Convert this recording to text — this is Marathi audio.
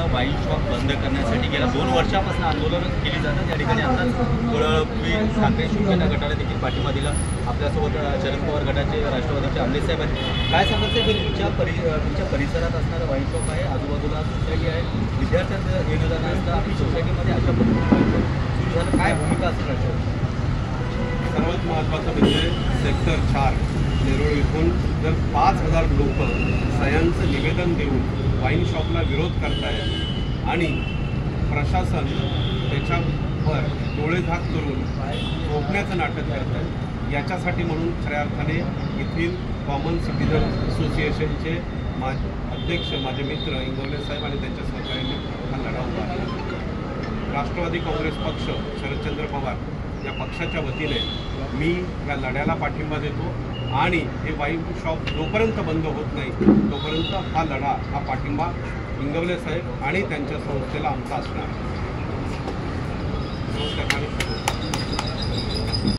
वतीनं वाईन शॉप बंद करण्यासाठी गेल्या 2 वर्षापासून आंदोलन केली जातात। या ठिकाणी आता कोळळवी ठाकरे शिवसेना गटाला देखील पाठिंबा दिला। आपल्यासोबत शरद पवार गटाचे राष्ट्रवादीचे आमले साहेब आहेत। काय सांगायचं की तुमच्या परिसरात असणारं वाईन शॉप आहे, आजूबाजूला सोसायटी आहे, विद्यार्थ्यांचं येणं जाणं असतं, आपली सोसायटीमध्ये अशा पद्धतीने सुरू झालं, काय भूमिका असणार? सर्वात महत्त्वाचं म्हणजे सेक्टर 4 नेरूळ इथून जर 5,000 लोक सह्यांचं निवेदन देऊन वाईन शॉपला विरोध करतायत आणि प्रशासन त्याच्यावर डोळेझाक करून रोखण्याचं नाटक करत आहे, याच्यासाठी म्हणून खऱ्या अर्थाने येथील कॉमन सिटीजन असोसिएशनचे अध्यक्ष माझे मित्र इंगवले साहेब आणि त्यांच्या सहकार्याने हा लढा उभारला। राष्ट्रवादी काँग्रेस पक्ष शरदचंद्र पवार या पक्षाच्या वतीने मी या लढ्याला पाठिंबा देतो आणि हे वाईन शॉप जोपर्यंत बंद होत नाही तोपर्यंत हा लढा, हा पाठिंबा इंगवले साहेब आणि त्यांच्या संस्थेला आमचा असणार।